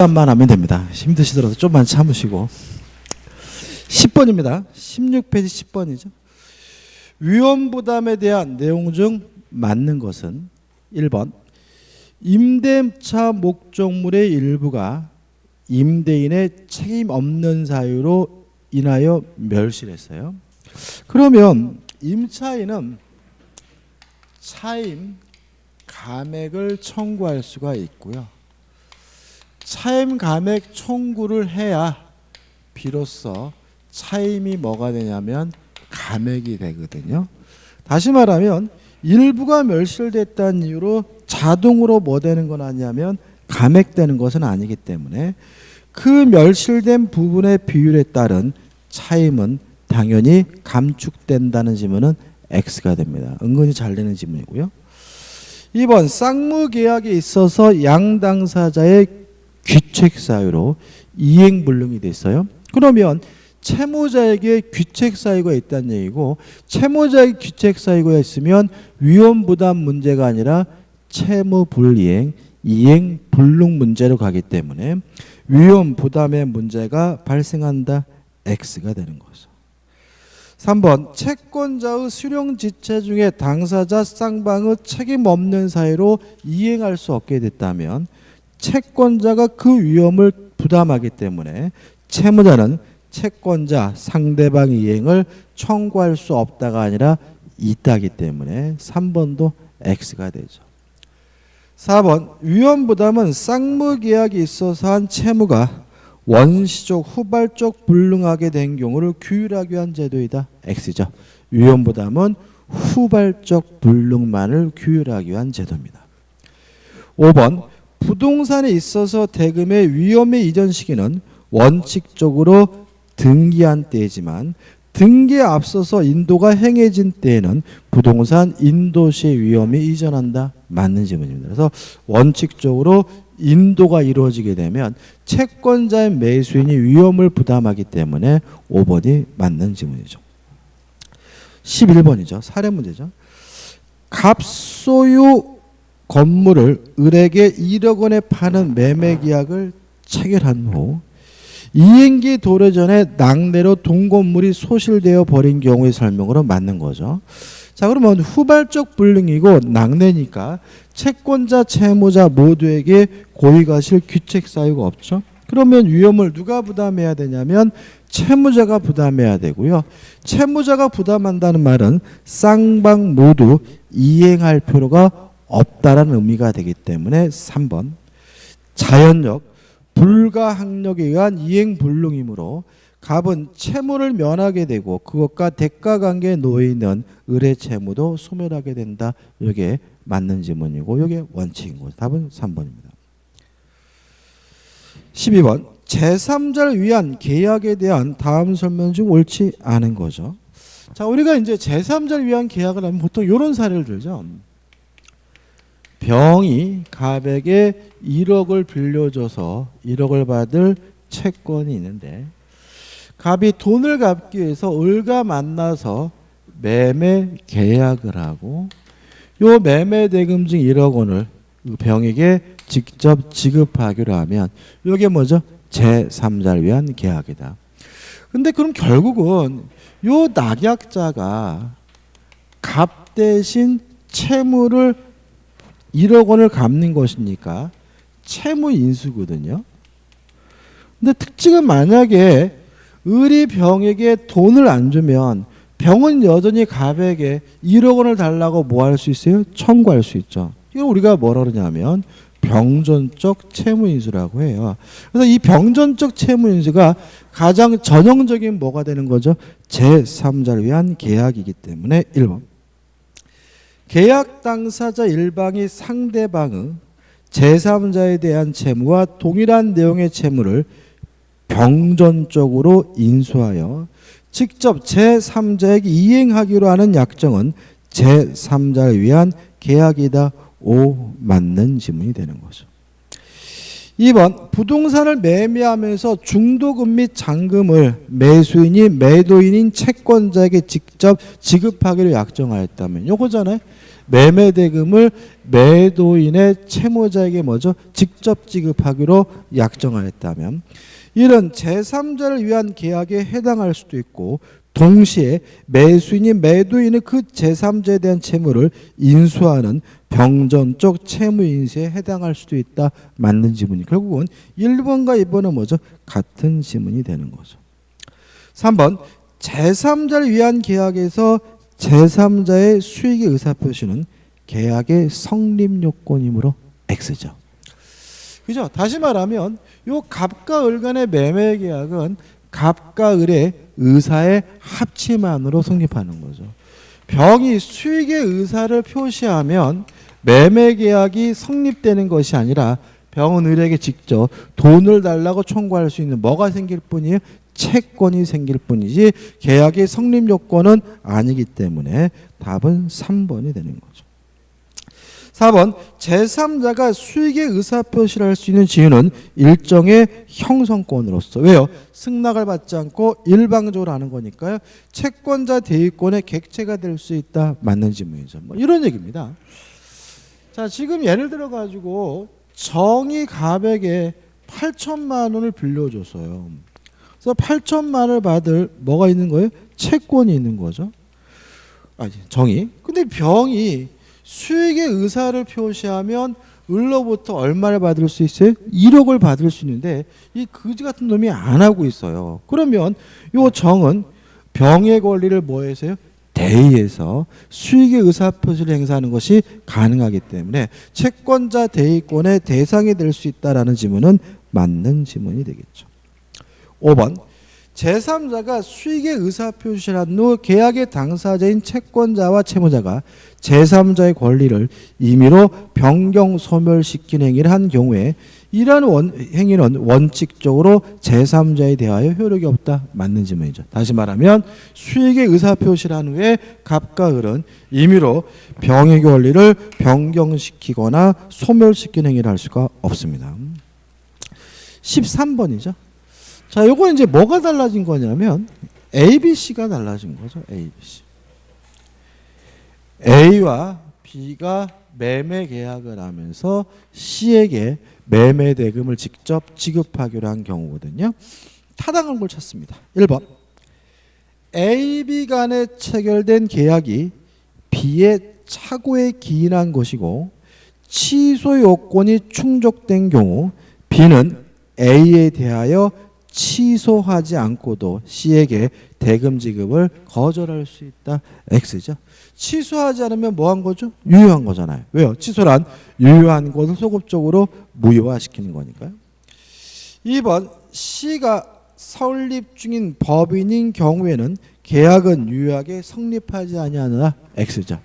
만 하면 됩니다. 힘드시더라도 좀만 참으시고. 10번입니다. 16페이지 10번이죠. 위험부담에 대한 내용 중 맞는 것은 1번 임대차 목적물의 일부가 임대인의 책임 없는 사유로 인하여 멸실했어요. 그러면 임차인은 차임 감액을 청구할 수가 있고요. 차임 감액 청구를 해야 비로소 차임이 뭐가 되냐면 감액이 되거든요. 다시 말하면 일부가 멸실됐다는 이유로 자동으로 뭐 되는 건 아니냐면 감액되는 것은 아니기 때문에 그 멸실된 부분의 비율에 따른 차임은 당연히 감축된다는 지문은 X가 됩니다. 은근히 잘 되는 지문이고요. 2번 쌍무계약에 있어서 양 당사자의 귀책 사유로 이행불능이 됐어요. 그러면 채무자에게 귀책 사유가 있다는 얘기고, 채무자에게 귀책 사유가 있으면 위험부담 문제가 아니라 채무불이행, 이행불능 문제로 가기 때문에 위험부담의 문제가 발생한다. X가 되는 거죠. 3번 채권자의 수령지체 중에 당사자 쌍방의 책임 없는 사유로 이행할 수 없게 됐다면 채권자가 그 위험을 부담하기 때문에 채무자는 채권자 상대방 이행을 청구할 수 없다가 아니라 있다기 때문에 3번도 X가 되죠. 4번 위험부담은 쌍무계약이 있어서 한 채무가 원시적 후발적 불능하게 된 경우를 규율하기 위한 제도이다. X죠. 위험부담은 후발적 불능만을 규율하기 위한 제도입니다. 5번 부동산에 있어서 대금의 위험의 이전 시기는 원칙적으로 등기한 때이지만 등기에 앞서서 인도가 행해진 때에는 부동산 인도시의 위험이 이전한다. 맞는 지문입니다. 그래서 원칙적으로 인도가 이루어지게 되면 채권자의 매수인이 위험을 부담하기 때문에 5번이 맞는 지문이죠. 11번이죠. 사례 문제죠. 갑소유 건물을 을에게 1억 원에 파는 매매계약을 체결한 후 이행기 도래 전에 낙내로 동건물이 소실되어 버린 경우의 설명으로 맞는 거죠. 자, 그러면 후발적 불능이고 낙내니까 채권자, 채무자 모두에게 고의가실 귀책 사유가 없죠. 그러면 위험을 누가 부담해야 되냐면 채무자가 부담해야 되고요. 채무자가 부담한다는 말은 쌍방 모두 이행할 필요가 없다라는 의미가 되기 때문에 3번 자연력, 불가항력에 의한 이행불능이므로 갑은 채무를 면하게 되고 그것과 대가관계에 놓여있는 을의 채무도 소멸하게 된다. 이게 맞는 지문이고 이게 원칙인 거죠. 답은 3번입니다. 12번 제3자를 위한 계약에 대한 다음 설명 중 옳지 않은 거죠. 자, 우리가 이제 제3자를 위한 계약을 하면 보통 이런 사례를 들죠. 병이 갑에게 1억을 빌려줘서 1억을 받을 채권이 있는데 갑이 돈을 갚기 위해서 을과 만나서 매매 계약을 하고 요 매매 대금 중 1억 원을 병에게 직접 지급하기로 하면 이게 뭐죠? 제3자를 위한 계약이다. 근데 그럼 결국은 요 낙약자가 갑 대신 채무를 1억 원을 갚는 것이니까 채무 인수거든요. 근데 특징은 만약에 을이 병에게 돈을 안 주면 병은 여전히 갑에게 1억 원을 달라고 뭐 할 수 있어요? 청구할 수 있죠. 이걸 우리가 뭐라 그러냐면 병존적 채무인수라고 해요. 그래서 이 병존적 채무인수가 가장 전형적인 뭐가 되는 거죠? 제3자를 위한 계약이기 때문에 1번 계약 당사자 일방이 상대방의 제3자에 대한 채무와 동일한 내용의 채무를 병존적으로 인수하여 직접 제3자에게 이행하기로 하는 약정은 제3자를 위한 계약이다. 5 맞는 지문이 되는 거죠. 2번 부동산을 매매하면서 중도금 및 잔금을 매수인이 매도인인 채권자에게 직접 지급하기로 약정하였다면 요거잖아요. 매매 대금을 매도인의 채무자에게 뭐죠? 직접 지급하기로 약정하였다면 이런 제3자를 위한 계약에 해당할 수도 있고 동시에 매수인이 매도인의 그 제3자에 대한 채무를 인수하는 병전적 채무 인수에 해당할 수도 있다. 맞는 지문이 결국은 1번과 2번은 뭐죠? 같은 지문이 되는 거죠. 3번 제3자를 위한 계약에서 제3자의 수익의 의사표시는 계약의 성립 요건이므로 X죠. 그죠? 다시 말하면 요 갑과 을 간의 매매 계약은 갑과 을의 의사의 합치만으로 성립하는 거죠. 병이 수익의 의사를 표시하면 매매 계약이 성립되는 것이 아니라 병은 을에게 직접 돈을 달라고 청구할 수 있는 뭐가 생길 뿐이에요? 채권이 생길 뿐이지 계약의 성립 요건은 아니기 때문에 답은 3번이 되는 거죠. 4번 제3자가 수익의 의사표시를 할 수 있는 지위는 일정의 형성권으로서 왜요? 승낙을 받지 않고 일방적으로 하는 거니까요. 채권자 대위권의 객체가 될 수 있다. 맞는 지문이죠. 뭐 이런 얘기입니다. 자, 지금 예를 들어 가지고 정이 갑에게 8천만 원을 빌려줬어요. 그래서 8천만 원을 받을 뭐가 있는 거예요? 채권이 있는 거죠. 아니, 정이. 근데 병이 수익의 의사를 표시하면 을로부터 얼마를 받을 수 있어요? 1억을 받을 수 있는데 이 그지 같은 놈이 안 하고 있어요. 그러면 이 정은 병의 권리를 뭐해서요? 대의해서 수익의 의사표시를 행사하는 것이 가능하기 때문에 채권자 대의권의 대상이 될 수 있다라는 지문은 맞는 지문이 되겠죠. 5번 제3자가 수익의 의사표시를 한 후 계약의 당사자인 채권자와 채무자가 제3자의 권리를 임의로 변경 소멸시킨 행위를 한 경우에 이러한 행위는 원칙적으로 제3자에 대하여 효력이 없다. 맞는 지문이죠. 다시 말하면 수익의 의사표시를 한 후에 갑과 을은 임의로 병의 권리를 변경시키거나 소멸시킨 행위를 할 수가 없습니다. 13번이죠. 자, 요건 이제 뭐가 달라진 거냐면 A, B, C가 달라진 거죠. A, B, C. A와 B가 매매 계약을 하면서 C에게 매매 대금을 직접 지급하기로 한 경우거든요. 타당한 걸 찾습니다. 1번 A, B 간에 체결된 계약이 B의 착오에 기인한 것이고 취소 요건이 충족된 경우 B는 A에 대하여 취소하지 않고도 C에게 대금 지급을 거절할 수 있다. X죠. 취소하지 않으면 뭐 한 거죠? 유효한 거잖아요. 왜요? 취소란 유효한 것을 소급적으로 무효화시키는 거니까요. 2번 C가 설립 중인 법인인 경우에는 계약은 유효하게 성립하지 아니하느라 X죠.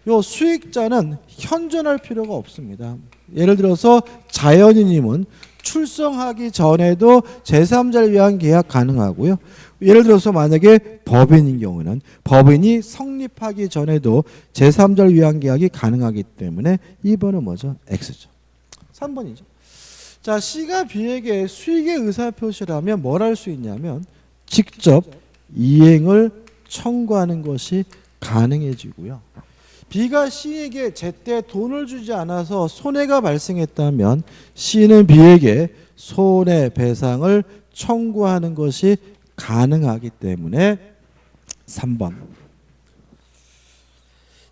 요 수익자는 현존할 필요가 없습니다. 예를 들어서 자연인님은 출생하기 전에도 제3자를 위한 계약 가능하고요. 예를 들어서 만약에 법인인 경우는 법인이 성립하기 전에도 제3자를 위한 계약이 가능하기 때문에 2번은 뭐죠? X죠. 3번이죠. 자, C가 B에게 수익의 의사표시를 하면 뭘 할 수 있냐면 직접 이행을 청구하는 것이 가능해지고요. B가 C에게 제때 돈을 주지 않아서 손해가 발생했다면 C는 B에게 손해배상을 청구하는 것이 가능하기 때문에 3번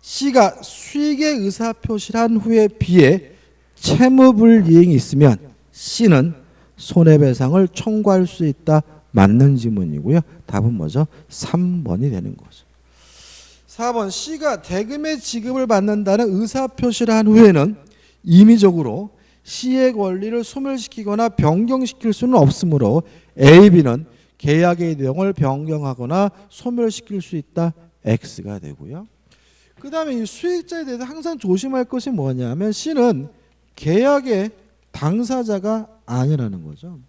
C가 수익의 의사표시를 한 후에 B의 채무불이행이 있으면 C는 손해배상을 청구할 수 있다. 맞는 지문이고요. 답은 뭐죠? 3번이 되는 거죠. 4번 C가 대금의 지급을 받는다는 의사표시를 한 후에는 임의적으로 C의 권리를 소멸시키거나 변경시킬 수는 없으므로 A, B는 계약의 내용을 변경하거나 소멸시킬 수 있다. X가 되고요. 그 다음에 이 수익자에 대해서 항상 조심할 것이 뭐냐면 C는 계약의 당사자가 아니라는 거죠.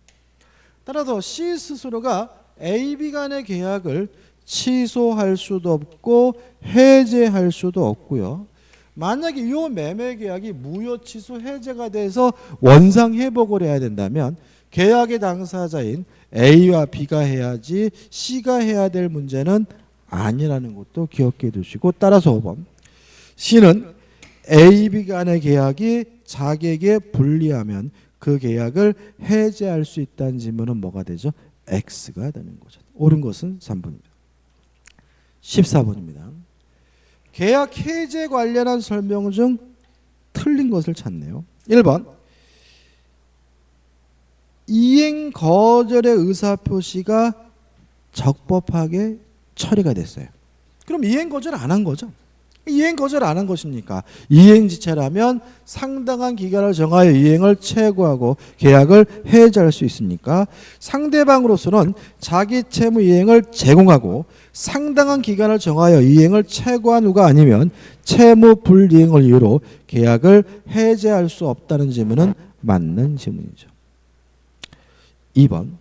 따라서 C 스스로가 A, B 간의 계약을 취소할 수도 없고 해제할 수도 없고요. 만약에 이 매매 계약이 무효 취소 해제가 돼서 원상 회복을 해야 된다면 계약의 당사자인 A와 B가 해야지 C가 해야 될 문제는 아니라는 것도 기억해 두시고 따라서 5번 C는 A, B 간의 계약이 자기에게 불리하면 그 계약을 해제할 수 있다는 질문은 뭐가 되죠? X가 되는 거죠. 옳은 것은 3번입니다. 14번입니다. 계약 해제 관련한 설명 중 틀린 것을 찾네요. 1번 이행 거절의 의사표시가 적법하게 처리가 됐어요. 그럼 이행 거절 안 한 거죠? 이행 거절 안 한 것입니까? 이행지체라면 상당한 기간을 정하여 이행을 최고하고 계약을 해제할 수 있으니까 상대방으로서는 자기 채무 이행을 제공하고 상당한 기간을 정하여 이행을 최고한 후가 아니면 채무 불이행을 이유로 계약을 해제할 수 없다는 질문은 맞는 질문이죠. 2번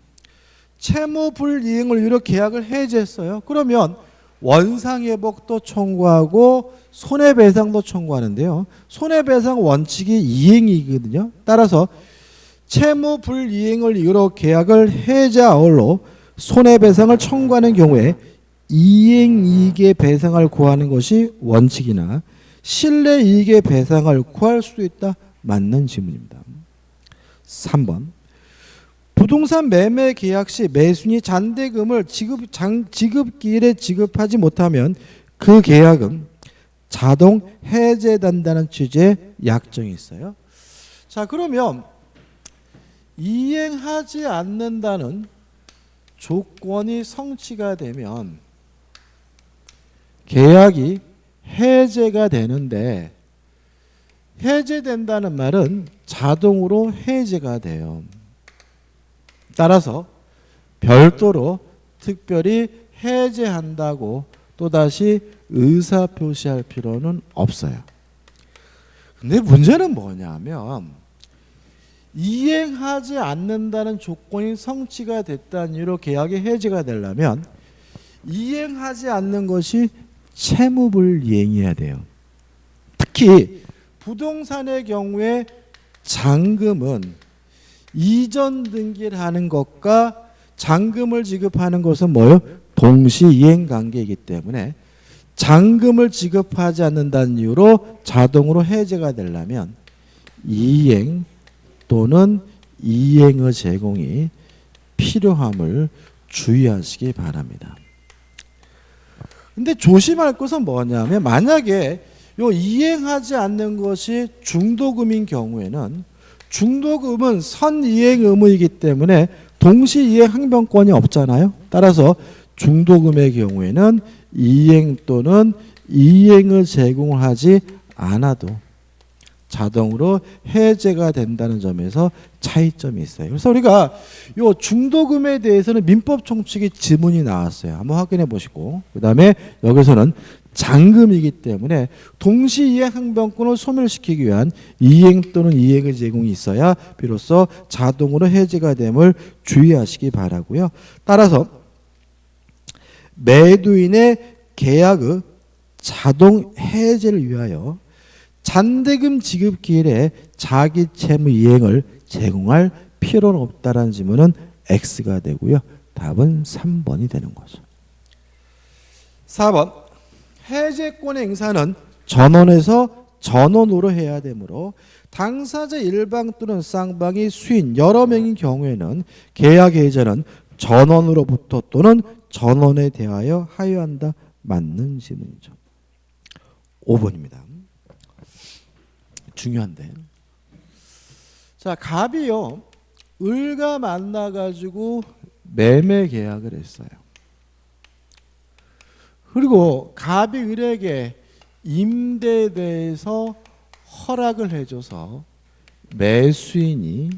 채무 불이행을 이유로 계약을 해제했어요. 그러면 원상회복도 청구하고 손해배상도 청구하는데요. 손해배상 원칙이 이행이거든요. 따라서 채무 불이행을 이유로 계약을 해제하올로 손해배상을 청구하는 경우에 이행이익의 배상을 구하는 것이 원칙이나 실내이익의 배상을 구할 수도 있다. 맞는 질문입니다. 3번 부동산 매매 계약 시 매수인이 잔대금을 지급기일에 지급하지 못하면 그 계약은 자동 해제된다는 취지의 약정이 있어요. 자, 그러면 이행하지 않는다는 조건이 성취가 되면 계약이 해제가 되는데 해제된다는 말은 자동으로 해제가 돼요. 따라서 별도로 특별히 해제한다고 또다시 의사표시할 필요는 없어요. 근데 문제는 뭐냐면 이행하지 않는다는 조건이 성취가 됐다는 이유로 계약이 해제가 되려면 이행하지 않는 것이 채무불이행이어야 돼요. 특히 부동산의 경우에 잔금은 이전 등기를 하는 것과 잔금을 지급하는 것은 뭐예요? 동시 이행 관계이기 때문에 잔금을 지급하지 않는다는 이유로 자동으로 해제가 되려면 이행 또는 이행의 제공이 필요함을 주의하시기 바랍니다. 근데 조심할 것은 뭐냐면 만약에 요 이행하지 않는 것이 중도금인 경우에는 중도금은 선이행 의무이기 때문에 동시이행 항변권이 없잖아요. 따라서 중도금의 경우에는 이행 또는 이행을 제공을 하지 않아도 자동으로 해제가 된다는 점에서 차이점이 있어요. 그래서 우리가 요 중도금에 대해서는 민법 총칙의 지문이 나왔어요. 한번 확인해 보시고 그 다음에 여기서는 잔금이기 때문에 동시이행 항변권을 소멸시키기 위한 이행 또는 이행의 제공이 있어야 비로소 자동으로 해제가 됨을 주의하시기 바라고요. 따라서 매도인의 계약의 자동 해제를 위하여 잔대금 지급 기일에 자기 채무 이행을 제공할 필요는 없다라는 질문은 X가 되고요. 답은 3번이 되는 거죠. 4번 해제권의 행사는 전원에서 전원으로 해야 되므로 당사자 일방 또는 쌍방이 수인 여러 명인 경우에는 계약 해제는 전원으로부터 또는 전원에 대하여 하여한다. 맞는 질문이죠. 5번입니다. 중요한데. 자, 갑이요. 을과 만나가지고 매매 계약을 했어요. 그리고 갑이 을에게 임대에 대해서 허락을 해줘서 매수인이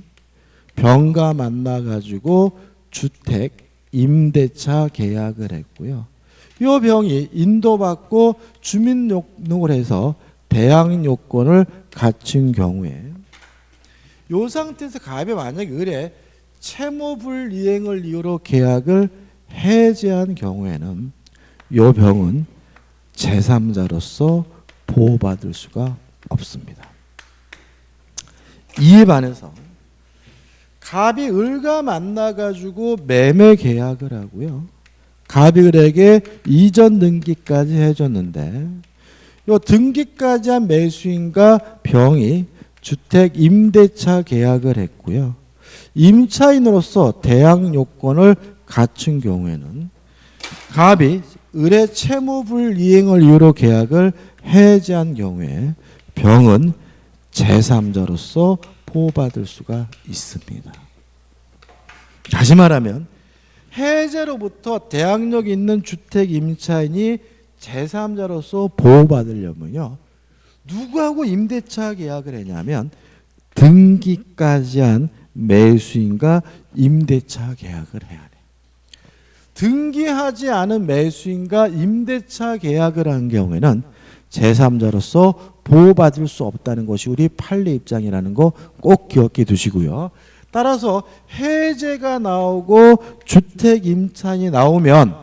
병과 만나가지고 주택 임대차 계약을 했고요. 이 병이 인도받고 주민등록을 해서 대항 요건을 갖춘 경우에 이 상태에서 갑이 만약에 을에 채무불이행을 이유로 계약을 해제한 경우에는 이 병은 제3자로서 보호받을 수가 없습니다. 이에 반해서 갑이 을과 만나가지고 매매 계약을 하고요. 갑이 을에게 이전 등기까지 해줬는데 요 등기까지 한 매수인과 병이 주택 임대차 계약을 했고요. 임차인으로서 대항 요건을 갖춘 경우에는 갑이 을의 채무불이행을 이유로 계약을 해지한 경우에 병은 제3자로서 보호받을 수가 있습니다. 다시 말하면 해제로부터 대항력 있는 주택 임차인이 제3자로서 보호받으려면요, 누구하고 임대차 계약을 했냐면 등기까지 한 매수인과 임대차 계약을 해야 돼. 등기하지 않은 매수인과 임대차 계약을 한 경우에는 제3자로서 보호받을 수 없다는 것이 우리 판례 입장이라는 거 꼭 기억해 두시고요. 따라서 해제가 나오고 주택 임차인이 나오면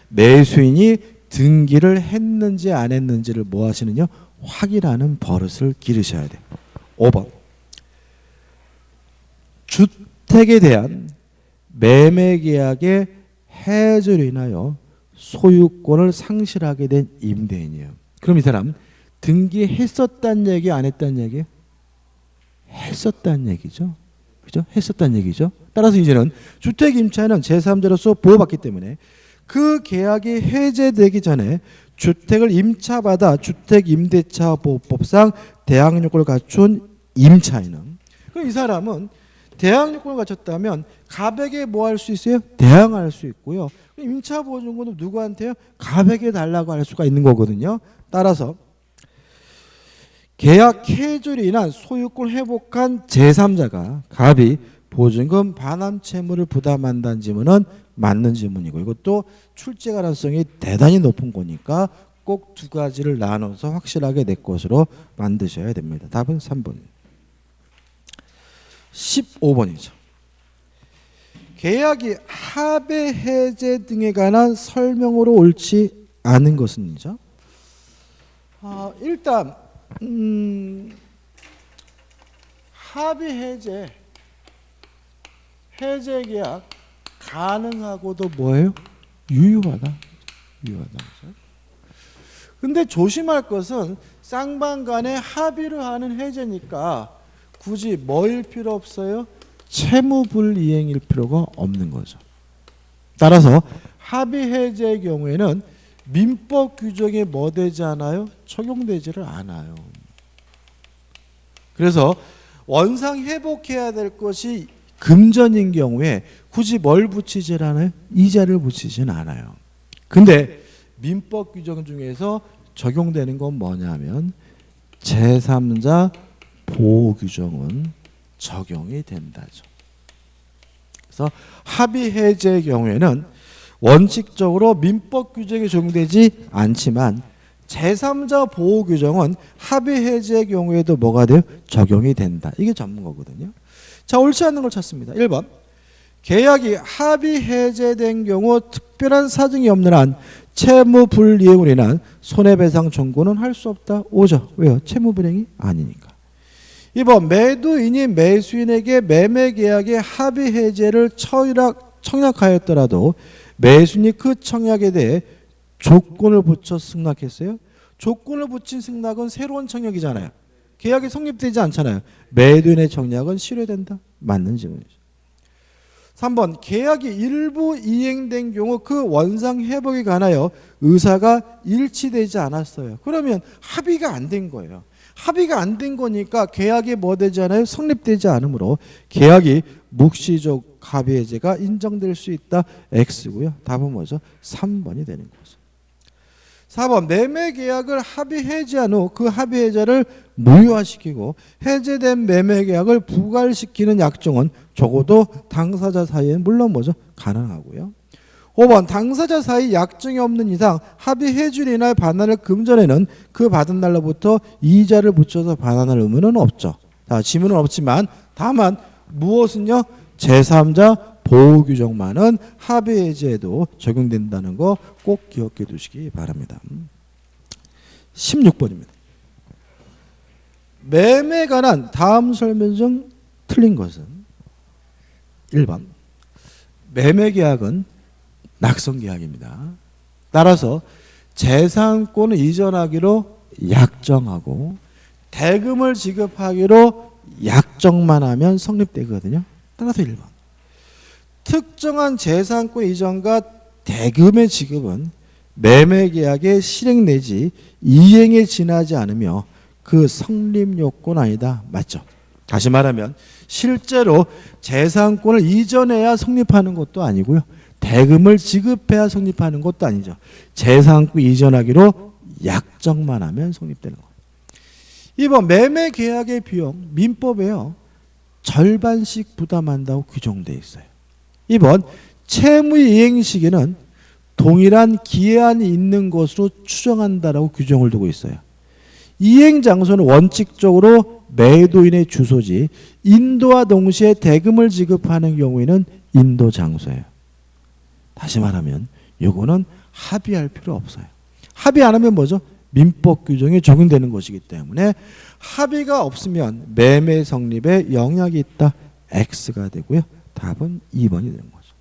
매수인이 등기를 했는지 안 했는지를 뭐 하시느냐? 확인하는 버릇을 기르셔야 돼요. 5번. 주택에 대한 매매 계약의 해제로 인하여 소유권을 상실하게 된 임대인이에요. 그럼 이 사람 등기했었다는 얘기, 안 했다는 얘기? 했었다는 얘기죠. 그죠? 했었다는 얘기죠. 따라서 이제는 주택 임차인은 제3자로서 보호받기 때문에 그 계약이 해제되기 전에 주택을 임차받아 주택임대차보호법상 대항력을 갖춘 임차인은, 그럼 이 사람은 대항력을 갖췄다면 갑에게 뭐 할 수 있어요? 대항할 수 있고요. 임차보증금은 누구한테요? 갑에게 달라고 할 수가 있는 거거든요. 따라서 계약 해지로 인한 소유권 회복한 제3자가 갑이 보증금 반환 채무를 부담한다는 지문은 맞는 지문이고, 이것도 출제 가능성이 대단히 높은 거니까 꼭 두 가지를 나눠서 확실하게 내 것으로 만드셔야 됩니다. 답은 3번. 15번이죠. 계약이 합의 해제 등에 관한 설명으로 옳지 않은 것은요. 일단 합의 해제 계약 가능하고도 뭐예요? 유효하다. 근데 조심할 것은 쌍방간에 합의를 하는 해제니까 굳이 뭐일 필요 없어요? 채무불이행일 필요가 없는 거죠. 따라서 합의 해제의 경우에는 민법 규정에 뭐 되지 않아요? 적용되지를 않아요. 그래서 원상 회복해야 될 것이 금전인 경우에 굳이 뭘 붙이질 않아요? 이자를 붙이진 않아요. 근데 민법 규정 중에서 적용되는 건 뭐냐면 제3자 보호 규정은 적용이 된다죠. 그래서 합의 해제의 경우에는 원칙적으로 민법 규정이 적용되지 않지만 제3자 보호 규정은 합의 해제의 경우에도 뭐가 돼요? 적용이 된다. 이게 전문거거든요. 자, 옳지 않는 걸 찾습니다. 1번. 계약이 합의 해제된 경우 특별한 사정이 없는 한 채무 불이행으로 인한 손해배상 청구는 할 수 없다. 오죠. 왜요? 채무 불이행이 아니니까. 2번. 매도인이 매수인에게 매매 계약의 합의 해제를 청약하였더라도 매수인이 그 청약에 대해 조건을 붙여 승낙했어요. 조건을 붙인 승낙은 새로운 청약이잖아요. 계약이 성립되지 않잖아요. 매도인의 청약은 실효된다. 맞는 질문이죠. 3번. 계약이 일부 이행된 경우 그 원상 회복에 관하여 의사가 일치되지 않았어요. 그러면 합의가 안 된 거예요. 합의가 안 된 거니까 계약이 뭐 되지 않아요? 성립되지 않으므로 계약이 묵시적 합의 해제가 인정될 수 있다. X고요. 답은 뭐죠? 3번이 되는 거죠. 4번. 매매 계약을 합의 해제한 후 그 합의 해제를 무효화시키고 해제된 매매 계약을 부활시키는 약정은 적어도 당사자 사이에는 물론 뭐죠? 가능하고요. 5번. 당사자 사이 약정이 없는 이상 합의 해지로 인하여 반환을 금전에는 그 받은 날로부터 이자를 붙여서 반환할 의무는 없죠. 자, 지문은 없지만 다만 무엇은요? 제3자 보호 규정만은 합의 해제에도 적용된다는 거 꼭 기억해 두시기 바랍니다. 16번입니다. 매매에 관한 다음 설명 중 틀린 것은 1번. 매매 계약은 낙선 계약입니다. 따라서 재산권을 이전하기로 약정하고 대금을 지급하기로 약정만 하면 성립되거든요. 따라서 1번. 특정한 재산권 이전과 대금의 지급은 매매계약의 실행 내지 이행에 지나지 않으며 그 성립 요건 아니다. 맞죠? 다시 말하면 실제로 재산권을 이전해야 성립하는 것도 아니고요. 대금을 지급해야 성립하는 것도 아니죠. 재산권 이전하기로 약정만 하면 성립되는 거예요. 2번 매매계약의 비용 민법에요. 절반씩 부담한다고 규정되어 있어요. 2번 채무 이행 시기는 동일한 기한이 있는 것으로 추정한다라고 규정을 두고 있어요. 이행 장소는 원칙적으로 매도인의 주소지 인도와 동시에 대금을 지급하는 경우에는 인도 장소예요. 다시 말하면 이거는 합의할 필요 없어요. 합의 안 하면 뭐죠? 민법 규정에 적용되는 것이기 때문에 합의가 없으면 매매 성립에 영향이 있다. X가 되고요. 답은 2번이 되는 거죠.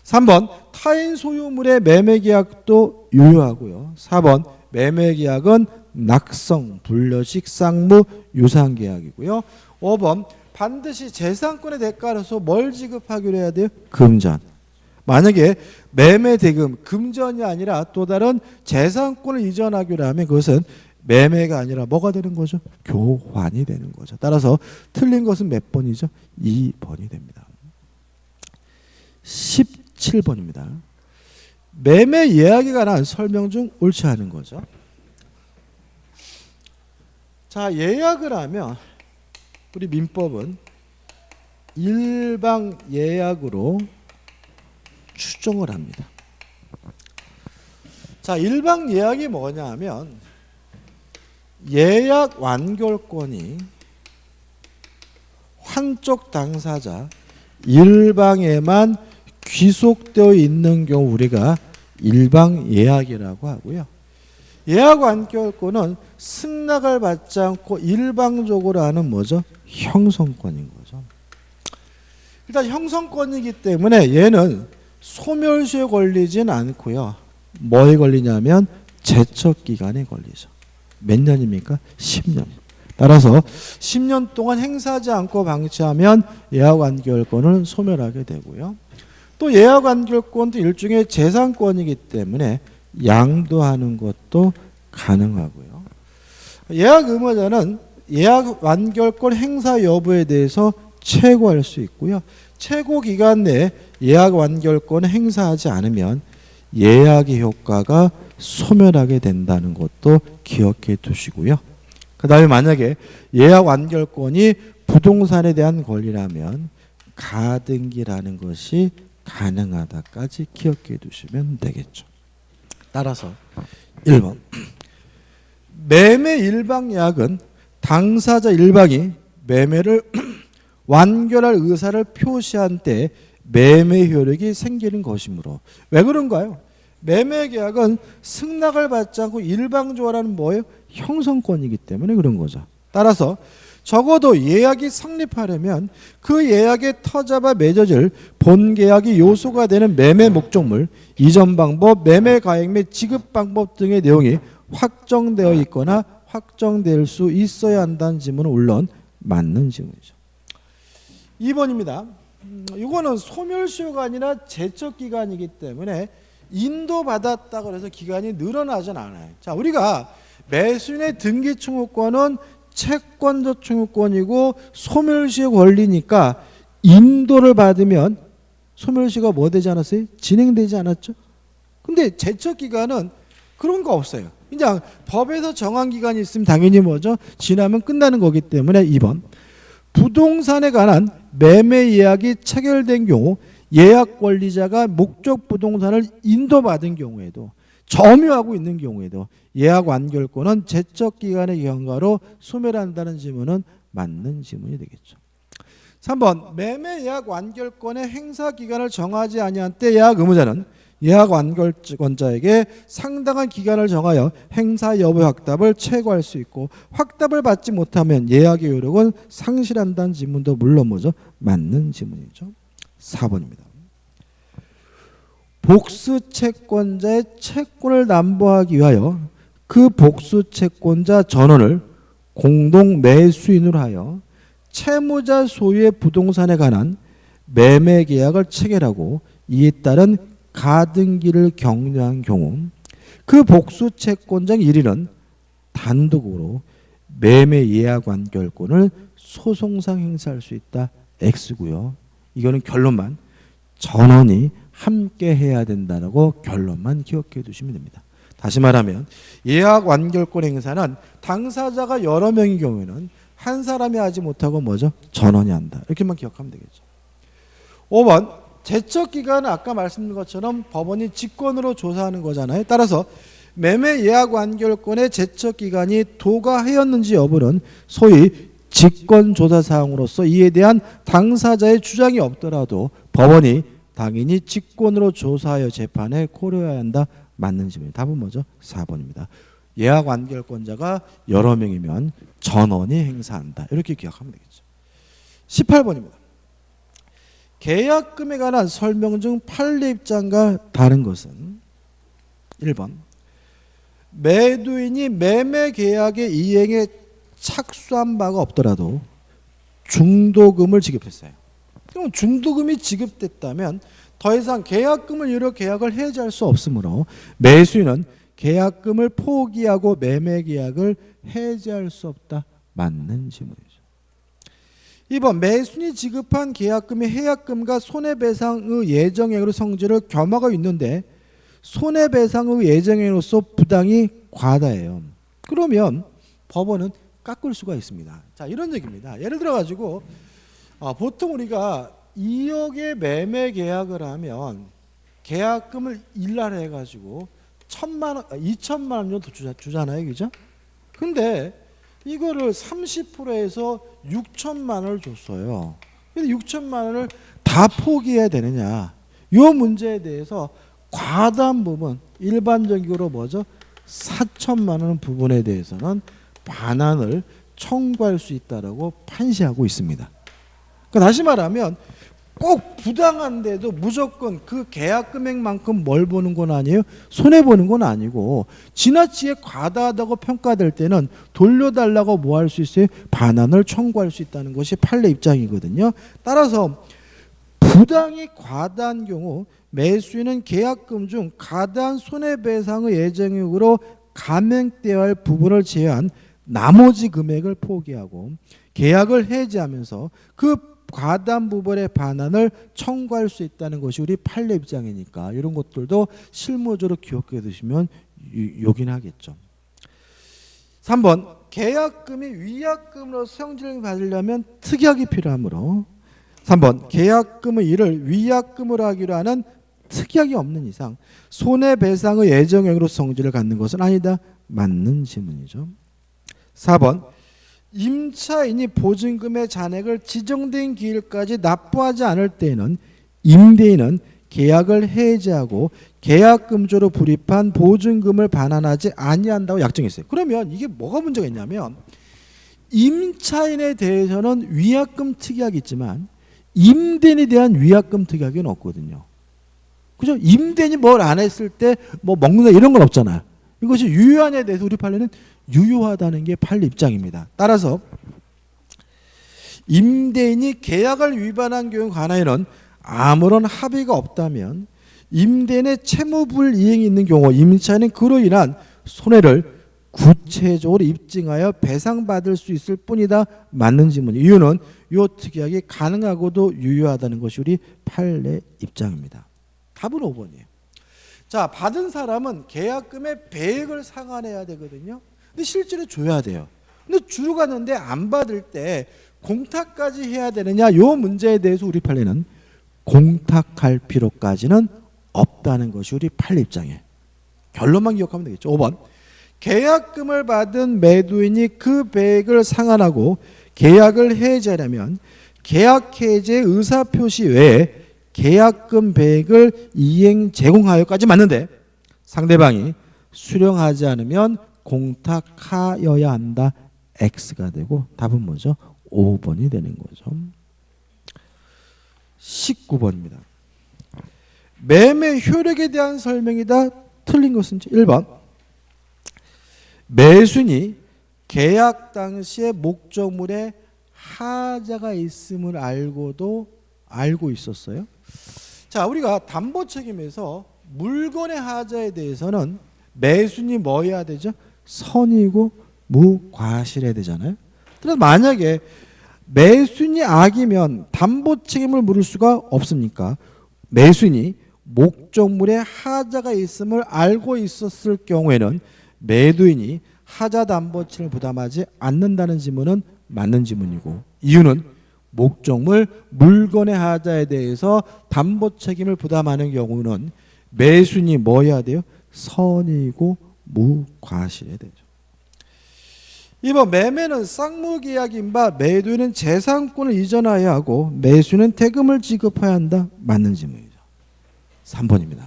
3번 타인 소유물의 매매계약도 유효하고요. 4번 매매계약은 낙성, 불려식, 쌍무, 유상계약이고요. 5번 반드시 재산권의 대가로서 뭘 지급하기로 해야 돼요? 금전. 만약에 매매 대금, 금전이 아니라 또 다른 재산권을 이전하기로 하면 그것은 매매가 아니라 뭐가 되는 거죠? 교환이 되는 거죠. 따라서 틀린 것은 몇 번이죠? 2번이 됩니다. 17번입니다. 매매 예약에 관한 설명 중 옳지 않은 거죠. 자, 예약을 하면 우리 민법은 일방 예약으로 추정을 합니다. 자, 일방 예약이 뭐냐 하면 예약 완결권이 한쪽 당사자 일방에만 귀속되어 있는 경우 우리가 일방 예약이라고 하고요. 예약 완결권은 승낙을 받지 않고 일방적으로 하는 뭐죠? 형성권인 거죠. 일단 형성권이기 때문에 얘는 소멸시효에 걸리진 않고요. 뭐에 걸리냐면 제척기간에 걸리죠. 몇 년입니까? 10년. 따라서 10년 동안 행사하지 않고 방치하면 예약완결권을 소멸하게 되고요. 또 예약완결권도 일종의 재산권이기 때문에 양도하는 것도 가능하고요. 예약의무자는 예약완결권 행사 여부에 대해서 최고할 수 있고요. 최고 기간 내에 예약완결권을 행사하지 않으면 예약의 효과가 소멸하게 된다는 것도 기억해 두시고요. 그 다음에 만약에 예약 완결권이 부동산에 대한 권리라면 가등기라는 것이 가능하다까지 기억해 두시면 되겠죠. 따라서 1번 매매 일방 예약은 당사자 일방이 매매를 완결할 의사를 표시한 때 매매 효력이 생기는 것이므로 왜 그런가요? 매매 계약은 승낙을 받지 않고 일방적으로는 뭐예요? 형성권이기 때문에 그런 거죠. 따라서 적어도 예약이 성립하려면 그 예약의 터자가 맺어질 본계약이 요소가 되는 매매 목적물, 이전 방법, 매매 가액 및 지급 방법 등의 내용이 확정되어 있거나 확정될 수 있어야 한다는 지문은 물론 맞는 지문이죠. 2번입니다. 이거는 소멸시효가 아니라 제척기간이기 때문에 인도받았다고 해서 기간이 늘어나진 않아요. 자, 우리가 매수인의 등기청구권은 채권적 청구권이고 소멸시효 걸리니까 인도를 받으면 소멸시효가 뭐 되지 않았어요? 진행되지 않았죠? 근데 제척기간은 그런 거 없어요. 그냥 법에서 정한 기간이 있으면 당연히 뭐죠? 지나면 끝나는 거기 때문에 2번 부동산에 관한 매매 예약이 체결된 경우 예약 권리자가 목적 부동산을 인도받은 경우에도 점유하고 있는 경우에도 예약 완결권은 제척 기간의 경과로 소멸한다는 지문은 맞는 지문이 되겠죠. 3번 매매 예약 완결권의 행사 기간을 정하지 아니한 때 예약 의무자는 예약 완결권자에게 상당한 기간을 정하여 행사 여부 확답을 최고할 수 있고 확답을 받지 못하면 예약의 효력은 상실한다는 지문도 물론 뭐죠? 맞는 지문이죠. 4번입니다. 복수 채권자의 채권을 담보하기 위하여 그 복수 채권자 전원을 공동 매수인으로 하여 채무자 소유의 부동산에 관한 매매 계약을 체결하고 이에 따른 가등기를 격려한 경우 그 복수 채권자 1위는 단독으로 매매 예약 완결권을 소송상 행사할 수 있다. X고요. 이거는 결론만 전원이 함께 해야 된다라고 결론만 기억해 두시면 됩니다. 다시 말하면 예약 완결권 행사는 당사자가 여러 명인 경우에는 한 사람이 하지 못하고 뭐죠? 전원이 한다. 이렇게만 기억하면 되겠죠. 5번 제척기간은 아까 말씀드린 것처럼 법원이 직권으로 조사하는 거잖아요. 따라서 매매 예약 완결권의 제척기간이 도가해였는지 여부는 소위 직권조사사항으로서 이에 대한 당사자의 주장이 없더라도 법원이 당연히 직권으로 조사하여 재판에 고려해야 한다. 맞는 질문입니다. 답은 뭐죠? 4번입니다. 예약 완결권자가 여러 명이면 전원이 행사한다. 이렇게 기억하면 되겠죠. 18번입니다. 계약금에 관한 설명 중 판례 입장과 다른 것은 1번 매도인이 매매 계약의 이행에 착수한 바가 없더라도 중도금을 지급했어요. 그럼 중도금이 지급됐다면 더 이상 계약금을 이루어 계약을 해지할 수 없으므로 매수인은 계약금을 포기하고 매매 계약을 해지할 수 없다. 맞는 질문이죠. 2번 매수인이 지급한 계약금이 해약금과 손해배상의 예정액으로 성질을 겸하고 있는데 손해배상의 예정액으로서 부당이 과다해요. 그러면 법원은 깎을 수가 있습니다. 자, 이런 얘기입니다. 예를 들어 가지고 보통 우리가 2억의 매매 계약을 하면 계약금을 일날해 가지고 2천만 원 정도 주잖아요. 그죠? 근데 이거를 30%에서 6천만 원을 줬어요. 근데 6천만 원을 다 포기해야 되느냐? 이 문제에 대해서 과다한 부분, 일반적으로 뭐죠? 4천만 원 부분에 대해서는 반환을 청구할 수 있다라고 판시하고 있습니다. 그러니까 다시 말하면 꼭 부당한데도 무조건 그 계약 금액만큼 뭘 보는 건 아니에요? 손해 보는 건 아니고 지나치게 과다하다고 평가될 때는 돌려달라고 뭐 할 수 있어요? 반환을 청구할 수 있다는 것이 판례 입장이거든요. 따라서 부당이 과다한 경우 매수인은 계약금 중 과다한 손해배상의 예정액으로 감액되어야 할 부분을 제외한 나머지 금액을 포기하고 계약을 해지하면서 그 과다한 부분의 반환을 청구할 수 있다는 것이 우리 판례 입장이니까 이런 것들도 실무적으로 기억해 두시면 요긴하겠죠. 3번 계약금이 위약금으로 성질을 받으려면 특약이 필요하므로 3번 계약금의 일을 위약금으로 하기로 하는 특약이 없는 이상 손해배상의 예정액으로 성질을 갖는 것은 아니다. 맞는 질문이죠. 4번 임차인이 보증금의 잔액을 지정된 기일까지 납부하지 않을 때에는 임대인은 계약을 해지하고 계약금조로 불입한 보증금을 반환하지 아니한다고 약정했어요. 그러면 이게 뭐가 문제가 있냐면 임차인에 대해서는 위약금 특약이 있지만 임대인에 대한 위약금 특약은 없거든요. 그죠? 임대인이 뭘 안 했을 때 뭐 먹는다 이런 건 없잖아요. 이것이 유효하냐에 대해서 우리 판례는 유효하다는 게 판례 입장입니다. 따라서 임대인이 계약을 위반한 경우에 관하여는 아무런 합의가 없다면 임대인의 채무불이행이 있는 경우 임차인은 그로 인한 손해를 구체적으로 입증하여 배상받을 수 있을 뿐이다. 맞는 질문. 이유는 이 특약이 가능하고도 유효하다는 것이 우리 판례 입장입니다. 답은 5번이에요. 자, 받은 사람은 계약금의 배액을 상환해야 되거든요. 근데 실제로 줘야 돼요. 근데 주로 갔는데 안 받을 때 공탁까지 해야 되느냐? 이 문제에 대해서 우리 판례는 공탁할 필요까지는 없다는 것이 우리 판례 입장이에요. 결론만 기억하면 되겠죠. 5번 계약금을 받은 매도인이 그 배액을 상환하고 계약을 해지하려면 계약 해지의 의사표시 외에 계약금 배액을 이행 제공하여까지 맞는데 상대방이 수령하지 않으면 공탁하여야 한다. X가 되고 답은 뭐죠? 5번이 되는 거죠. 19번입니다. 매매 효력에 대한 설명이다. 틀린 것은 1번 매수인이 계약 당시에 목적물에 하자가 있음을 알고 있었어요. 자, 우리가 담보 책임에서 물건의 하자에 대해서는 매수인이 뭐 해야 되죠? 선이고 무과실해야 되잖아요. 그래서 만약에 매수인이 악이면 담보 책임을 물을 수가 없습니까? 매수인이 목적물에 하자가 있음을 알고 있었을 경우에는 매도인이 하자 담보 책임을 부담하지 않는다는 지문은 맞는 지문이고, 이유는 목적물 물건의 하자에 대해서 담보 책임을 부담하는 경우는 매수인이 뭐 해야 돼요? 선이고 무과실해야 되죠. 2번 매매는 쌍무계약인 바 매도인은 재산권을 이전하여야 하고 매수인은 대금을 지급해야 한다. 맞는 질문이죠. 3번입니다.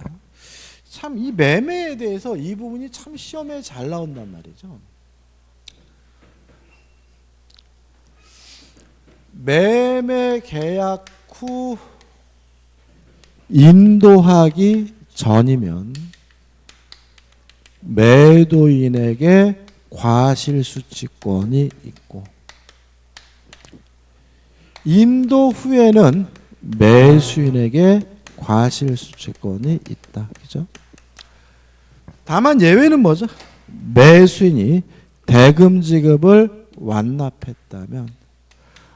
참 이 매매에 대해서 이 부분이 참 시험에 잘 나온단 말이죠. 매매 계약 후 인도하기 전이면 매도인에게 과실수취권이 있고, 인도 후에는 매수인에게 과실수취권이 있다. 그죠? 다만 예외는 뭐죠? 매수인이 대금 지급을 완납했다면,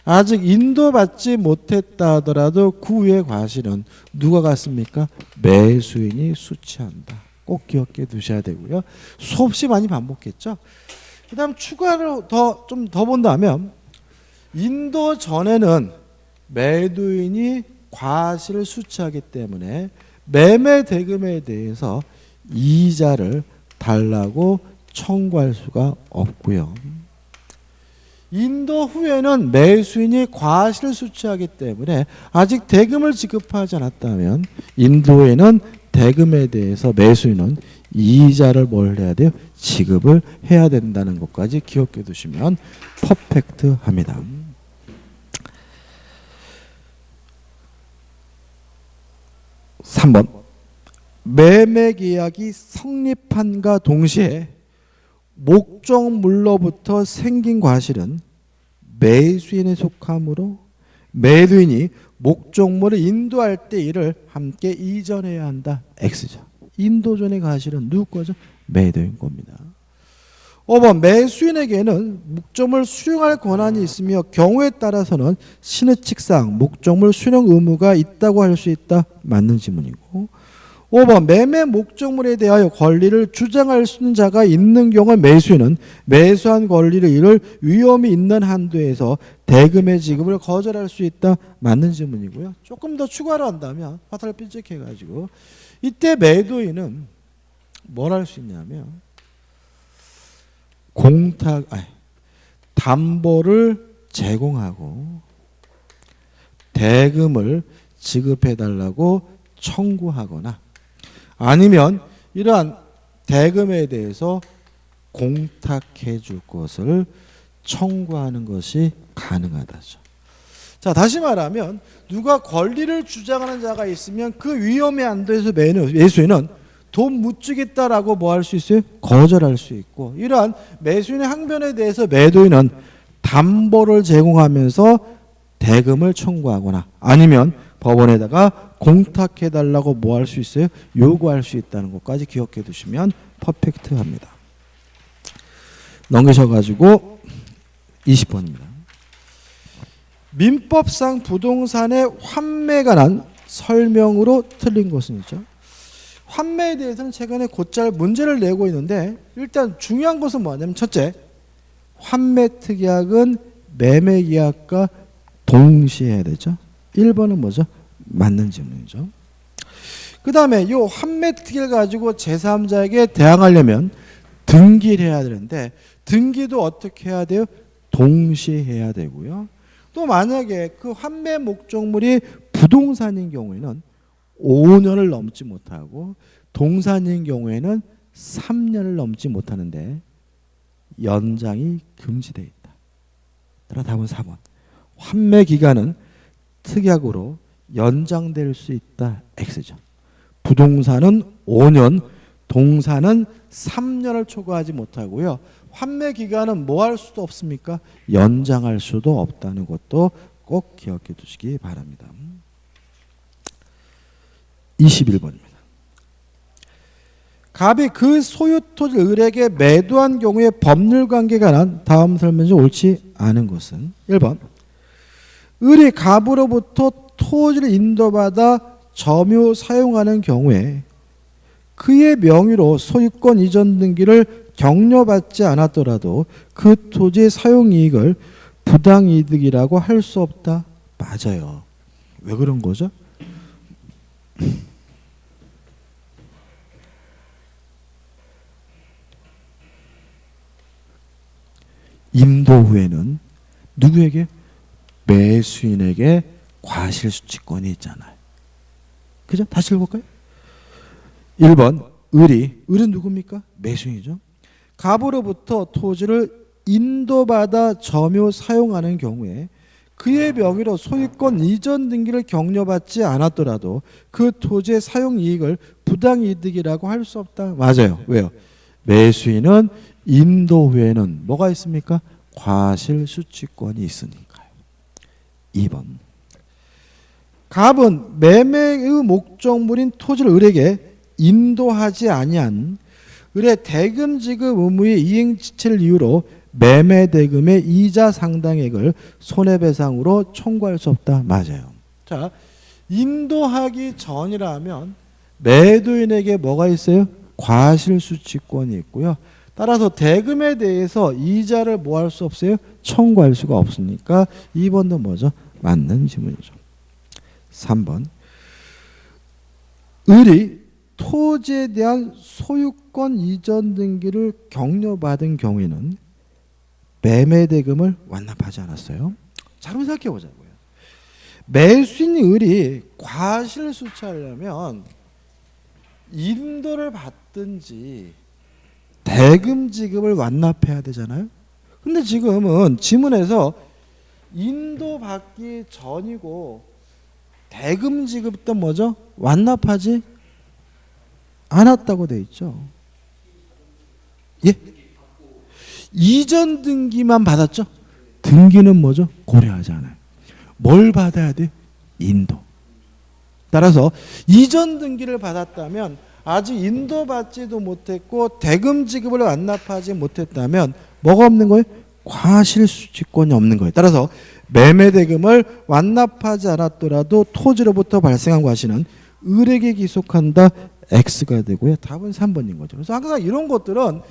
아직 인도받지 못했다 하더라도 그 후의 과실은 누가 갖습니까? 매수인이 수취한다. 꼭 기억해 두셔야 되고요. 수없이 많이 반복했죠. 그 다음 추가로 좀 더 본다면, 인도 전에는 매도인이 과실을 수취하기 때문에 매매 대금에 대해서 이자를 달라고 청구할 수가 없고요. 인도 후에는 매수인이 과실을 수취하기 때문에 아직 대금을 지급하지 않았다면 인도에는 대금에 대해서 매수인은 이자를 뭘 해야 돼요? 지급을 해야 된다는 것까지 기억해 두시면 퍼펙트합니다. 3번 매매계약이 성립한과 동시에 목적물로부터 생긴 과실은 매수인에 속하므로 매도인이 목적물을 인도할 때 이를 함께 이전해야 한다. X죠. 인도 전의 과실은 누구 거죠? 매도인 겁니다. 5번 매수인에게는 목적물 수령할 권한이 있으며 경우에 따라서는 신의칙상 목적물 수령 의무가 있다고 할 수 있다. 맞는 지문이고, 5번 매매 목적물에 대하여 권리를 주장할 수 있는 자가 있는 경우 매수인은 매수한 권리를 잃을 위험이 있는 한도에서 대금의 지급을 거절할 수 있다. 맞는 질문이고요. 조금 더 추가로 한다면 화살을 삐쩍해가지고 이때 매도인은 뭘 할 수 있냐면 담보를 제공하고 대금을 지급해달라고 청구하거나 아니면 이러한 대금에 대해서 공탁해 줄 것을 청구하는 것이 가능하다죠. 자, 다시 말하면 누가 권리를 주장하는 자가 있으면 그 위험의 안도에서 매수인은 돈 못 주겠다라고 뭐 할 수 있어요? 거절할 수 있고, 이러한 매수인의 항변에 대해서 매도인은 담보를 제공하면서 대금을 청구하거나 아니면 법원에다가 공탁해달라고 뭐 할 수 있어요? 요구할 수 있다는 것까지 기억해 두시면 퍼펙트합니다. 넘기셔가지고 20번입니다. 민법상 부동산의 환매에 관한 설명으로 틀린 것은 있죠. 환매에 대해서는 최근에 곧잘 문제를 내고 있는데, 일단 중요한 것은 뭐냐면 첫째, 환매특약은 매매계약과 동시에 해야 되죠. 1번은 뭐죠? 맞는 질문이죠. 그 다음에 이 환매특약을 가지고 제3자에게 대항하려면 등기를 해야 되는데 등기도 어떻게 해야 돼요? 동시에 해야 되고요. 또 만약에 그 환매 목적물이 부동산인 경우에는 5년을 넘지 못하고 동산인 경우에는 3년을 넘지 못하는데 연장이 금지되어 있다. 따라 답은 4번. 환매 기간은 특약으로 연장될 수 있다. X죠. 부동산은 5년, 동사는 3년을 초과하지 못하고요. 환매 기간은 뭐 할 수도 없습니까? 연장할 수도 없다는 것도 꼭 기억해 두시기 바랍니다. 21번입니다. 갑이 그 소유 토지를 을에게 매도한 경우에 법률 관계가 관한 다음 설명 중 옳지 않은 것은 1번 을이 갑으로부터 토지를 인도받아 점유 사용하는 경우에 그의 명의로 소유권 이전 등기를 격려받지 않았더라도 그 토지의 사용이익을 부당이득이라고 할 수 없다. 맞아요. 왜 그런 거죠? 인도 후에는 누구에게? 매수인에게 과실수취권이 있잖아요. 그죠? 다시 읽어볼까요? 1번 을은 누굽니까? 매수인이죠. 갑으로부터 토지를 인도받아 점유 사용하는 경우에 그의 명의로 소유권 이전 등기를 격려받지 않았더라도 그 토지의 사용이익을 부당이득이라고 할 수 없다. 맞아요. 왜요? 매수인은 인도 후에는 뭐가 있습니까? 과실수취권이 있으니까요. 2번 갑은 매매의 목적물인 토지를 을에게 인도하지 아니한 을의 대금 지급 의무의 이행지체를 이유로 매매 대금의 이자 상당액을 손해배상으로 청구할 수 없다. 맞아요. 자, 인도하기 전이라면 매도인에게 뭐가 있어요? 과실수취권이 있고요. 따라서 대금에 대해서 이자를 뭐 할 수 없어요? 청구할 수가 없으니까 2번도 뭐죠? 맞는 질문이죠. 3번 을이 토지에 대한 소유권 이전 등기를 격려받은 경우에는 매매대금을 완납하지 않았어요. 잘 생각해 보자고요. 매수인 을이 과실수취하려면 인도를 받든지 대금 지급을 완납해야 되잖아요. 근데 지금은 지문에서 인도 받기 전이고 대금 지급도 뭐죠? 완납하지 않았다고 돼 있죠. 예? 이전 등기만 받았죠. 등기는 뭐죠? 고려하지 않아요. 뭘 받아야 돼? 인도. 따라서 이전 등기를 받았다면 아직 인도받지도 못했고 대금 지급을 완납하지 못했다면 뭐가 없는 거예요? 과실수취권이 없는 거예요. 따라서 매매대금을 완납하지 않았더라도 토지로부터 발생한 과실은 을에게 기속한다. X가 되고요. 답은 3번인 거죠. 그래서 항상 이런 것들은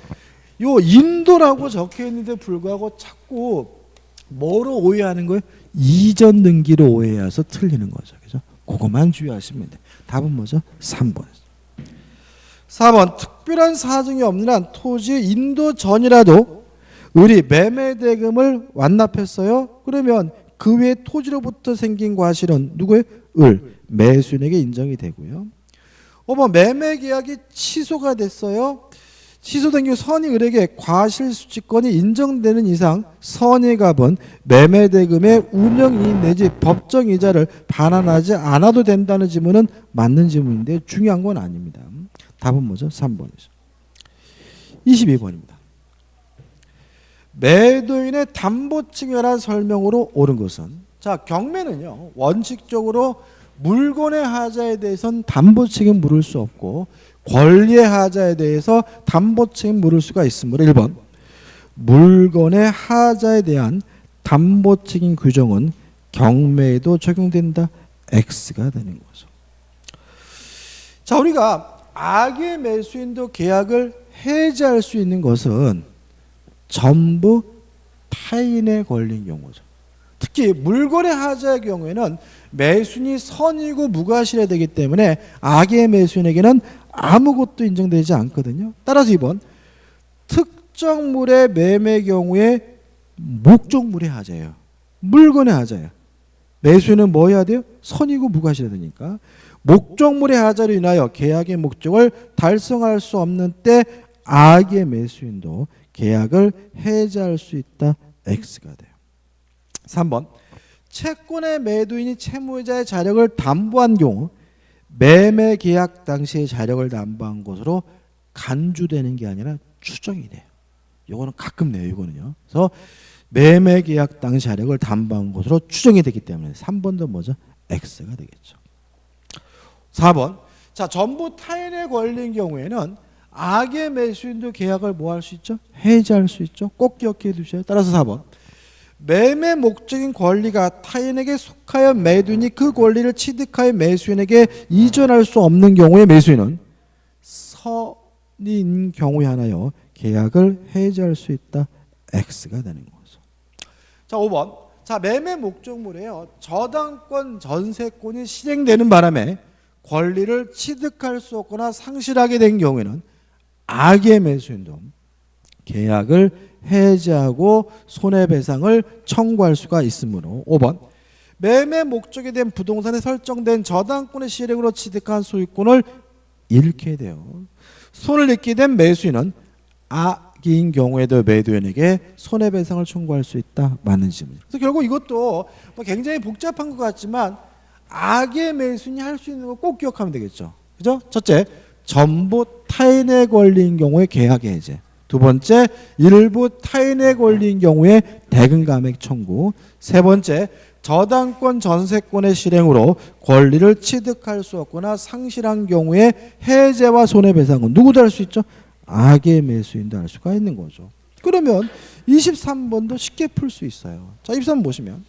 요 인도라고 적혀 있는데 불구하고 자꾸 뭐로 오해하는 거예요? 이전 등기로 오해해서 틀리는 거죠. 그죠? 그것만 주의하시면 돼요. 답은 뭐죠? 3번. 4번 특별한 사정이 없는 한 토지 인도 전이라도 을이 매매대금을 완납했어요. 그러면 그 외에 토지로부터 생긴 과실은 누구예요? 을, 매수인에게 인정이 되고요. 5번 매매계약이 취소가 됐어요. 취소된 경우 선의 을에게 과실수취권이 인정되는 이상 선의 갑은 매매대금의 운영이익 내지 법정이자를 반환하지 않아도 된다는 지문은 맞는 지문인데 중요한 건 아닙니다. 답은 뭐죠? 3번이죠. 22번입니다. 매도인의 담보증에 관한 설명으로 옳은 것은 자 경매는요 원칙적으로 물건의 하자에 대해서는 담보 책임 물을 수 없고 권리의 하자에 대해서 담보 책임 물을 수가 있으므로 1번 물건의 하자에 대한 담보 책임 규정은 경매에도 적용된다. X가 되는 거죠. 자 우리가 악의 매수인도 계약을 해지할 수 있는 것은 전부 타인의 권리인 경우죠. 특히 물건의 하자의 경우에는 매수인이 선이고 무과실해야 되기 때문에 악의 매수인에게는 아무것도 인정되지 않거든요. 따라서 2번 특정물의 매매 경우에 목적물의 하자예요. 물건의 하자예요. 매수인은 뭐 해야 돼요? 선이고 무과실해야 되니까 목적물의 하자로 인하여 계약의 목적을 달성할 수 없는 때 악의 매수인도 계약을 해지할 수 있다. X가 돼요. 3번 채권의 매도인이 채무자의 자력을 담보한 경우 매매 계약 당시의 자력을 담보한 것으로 간주되는 게 아니라 추정이 돼요. 요거는 가끔 내요. 이거는요. 그래서 매매 계약 당시 하락을 담보한 것으로 추정이 되기 때문에 3번도 뭐죠? X가 되겠죠. 4번. 자, 전부 타인에 걸린 경우에는 악의 매수인도 계약을 뭐 할 수 있죠? 해지할 수 있죠. 꼭 기억해 두셔요. 따라서 4번. 매매 목적인 권리가 타인에게 속하여 매도인이 그 권리를 취득하여 매수인에게 이전할 수 없는 경우에 매수인은 선인 경우에 하나요 계약을 해지할 수 있다. X가 되는 거죠. 자, 5번. 자, 매매 목적물에요 저당권 전세권이 실행되는 바람에 권리를 취득할 수 없거나 상실하게 된 경우에는 악의 매수인도 계약을 해지하고 손해배상을 청구할 수가 있으므로 5번. 매매 목적에 대한 부동산에 설정된 저당권의 실행으로 취득한 소유권을 잃게 돼요. 손을 잃게 된 매수인은 악인 경우에도 매도인에게 손해배상을 청구할 수 있다. 맞는 질문이에요. 그래서 결국 이것도 굉장히 복잡한 것 같지만 악의 매수인이 할 수 있는 거 꼭 기억하면 되겠죠. 그죠? 첫째, 전부 타인에 걸린 경우에 계약 해제. 두 번째, 일부 타인에 걸린 경우에 대금 감액 청구. 세 번째, 저당권 전세권의 실행으로 권리를 취득할 수 없거나 상실한 경우에 해제와 손해배상은 누구도 할 수 있죠? 악의 매수인도 할 수가 있는 거죠. 그러면 23번도 쉽게 풀 수 있어요. 자, 23번 보시면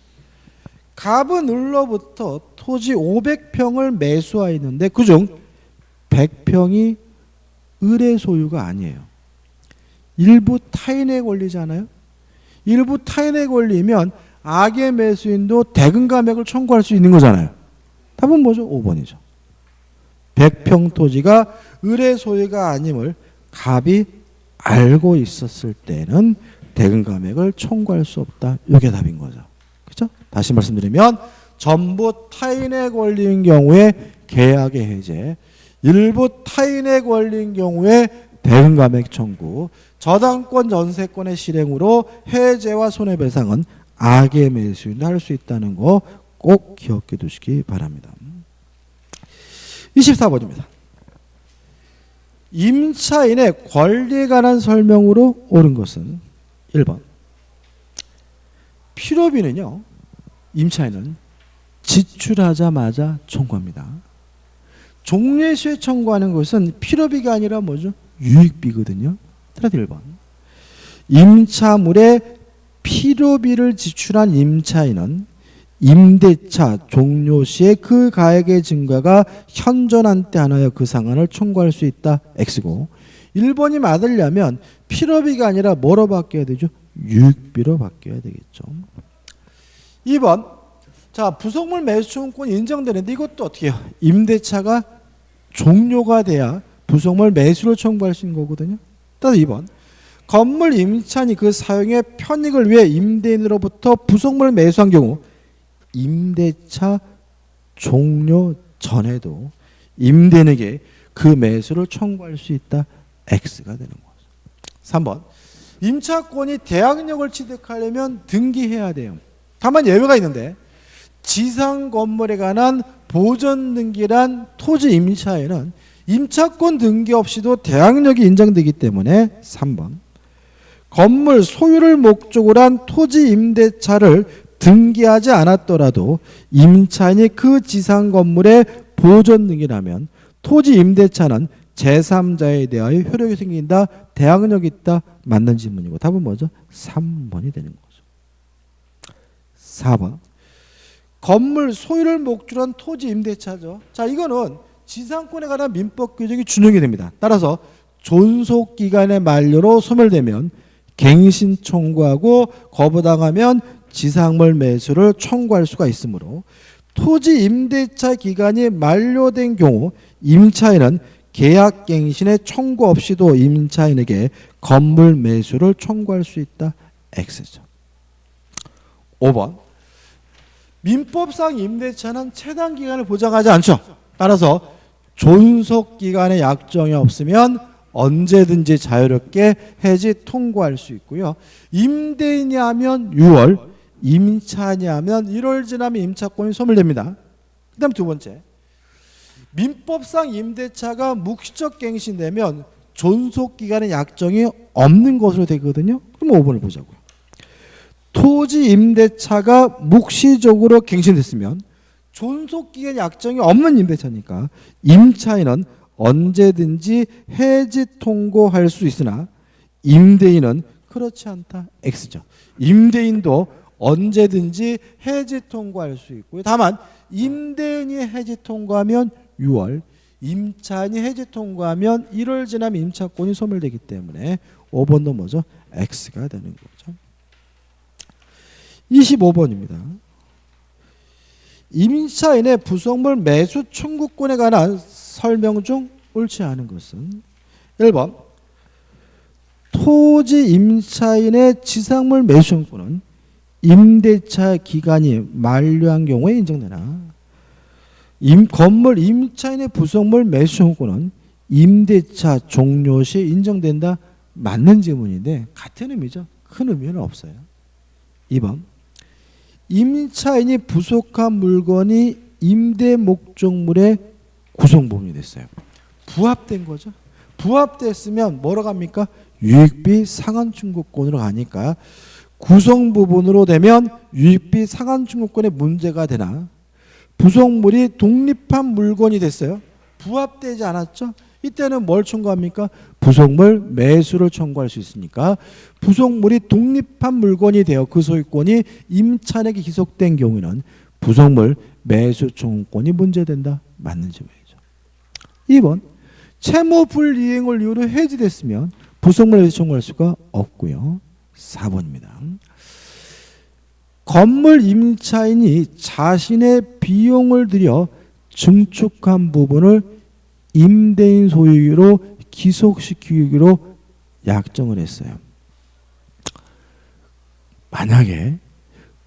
갑은 을로부터 토지 500평을 매수하였는데 그중 100평이 을의 소유가 아니에요. 일부 타인에 걸리잖아요. 일부 타인에 걸리면 악의 매수인도 대금 감액을 청구할 수 있는 거잖아요. 답은 뭐죠? 5번이죠. 100평 토지가 을의 소유가 아님을 갑이 알고 있었을 때는 대금 감액을 청구할 수 없다. 이게 답인 거죠. 그렇죠? 다시 말씀드리면 전부 타인에 걸린 경우에 계약의 해제, 일부 타인에 걸린 경우에 대금 감액 청구, 저당권 전세권의 실행으로 해제와 손해배상은 악의 매수인도 할 수 있다는 거 꼭 기억해 두시기 바랍니다. 24번입니다. 임차인의 권리에 관한 설명으로 옳은 것은 1번. 필요비는요, 임차인은 지출하자마자 청구합니다. 종료 시에 청구하는 것은 필요비가 아니라 뭐죠? 유익비거든요. 따라서 1번. 임차물에 필요비를 지출한 임차인은 임대차 종료 시에 그 가액의 증가가 현존한 때 하나여 그 상한을 청구할 수 있다. X고 1번이 맞으려면 필요비가 아니라 뭐로 바뀌어야 되죠? 유익비로 바뀌어야 되겠죠. 2번. 자, 부속물 매수청구권이 인정되는데 이것도 어떻게 해요? 임대차가 종료가 돼야 부속물 매수를 청구할 수 있는 거거든요. 따라서 2번. 건물 임차인이 그 사용의 편익을 위해 임대인으로부터 부속물을 매수한 경우 임대차 종료 전에도 임대인에게 그 매수를 청구할 수 있다. X가 되는 거죠. 3번. 임차권이 대항력을 취득하려면 등기해야 돼요. 다만 예외가 있는데 지상 건물에 관한 보전 등기란 토지 임차에는 임차권 등기 없이도 대항력이 인정되기 때문에 3번. 건물 소유를 목적으로 한 토지 임대차를 등기하지 않았더라도 임차인이 그 지상 건물의 보전 등기라면 토지 임대차는 제3자에 대하여 효력이 생긴다. 대항력이 있다. 맞는 질문이고 답은 뭐죠? 3번이 되는 거죠. 4번. 건물 소유를 목적으로 한 토지 임대차죠. 자, 이거는 지상권에 관한 민법 규정이 준용이 됩니다. 따라서 존속기간의 만료로 소멸되면 갱신 청구하고 거부당하면 지상물 매수를 청구할 수가 있으므로 토지 임대차 기간이 만료된 경우 임차인은 계약갱신의 청구 없이도 임차인에게 건물 매수를 청구할 수 있다. X죠. 5번. 민법상 임대차는 체당 기간을 보장하지 않죠. 따라서 존속 기간의 약정이 없으면 언제든지 자유롭게 해지 통고할 수 있고요. 임대인이 하면 6월, 임차인이 하면 1월 지나면 임차권이 소멸됩니다. 그 다음 두 번째. 민법상 임대차가 묵시적 갱신되면 존속기간의 약정이 없는 것으로 되거든요. 그럼 5번을 보자고요. 토지 임대차가 묵시적으로 갱신됐으면 존속기간 약정이 없는 임대차니까 임차인은 언제든지 해지 통고할 수 있으나 임대인은 그렇지 않다. X죠. 임대인도 언제든지 해지 통고할 수 있고요. 다만 임대인이 해지 통고하면 6월, 임차인이 해지 통고하면 1월 지나면 임차권이 소멸되기 때문에 5번도 뭐죠? X가 되는 거죠. 25번입니다. 임차인의 부속물 매수 청구권에 관한 설명 중 옳지 않은 것은 1번 토지 임차인의 지상물 매수 청구권은 임대차 기간이 만료한 경우에 인정되나 건물 임차인의 부속물 매수 청구권은 임대차 종료 시에 인정된다. 맞는 질문인데 같은 의미죠. 큰 의미는 없어요. 2번 임차인이 부속한 물건이 임대 목적물의 구성부분이 됐어요. 부합된 거죠. 부합됐으면 뭐로 갑니까? 유익비 상환 청구권으로 가니까 구성부분으로 되면 유익비 상환 청구권에 문제가 되나 부속물이 독립한 물건이 됐어요. 부합되지 않았죠? 이때는 뭘 청구합니까? 부속물 매수를 청구할 수 있으니까 부속물이 독립한 물건이 되어 그 소유권이 임차인에게 기속된 경우에는 부속물 매수 청구권이 문제된다. 맞는 질문이죠. 2번 채무 불이행을 이유로 해지됐으면 부속물 매수 청구할 수가 없고요. 4번입니다. 건물 임차인이 자신의 비용을 들여 증축한 부분을 임대인 소유로 기속시키기로 약정을 했어요. 만약에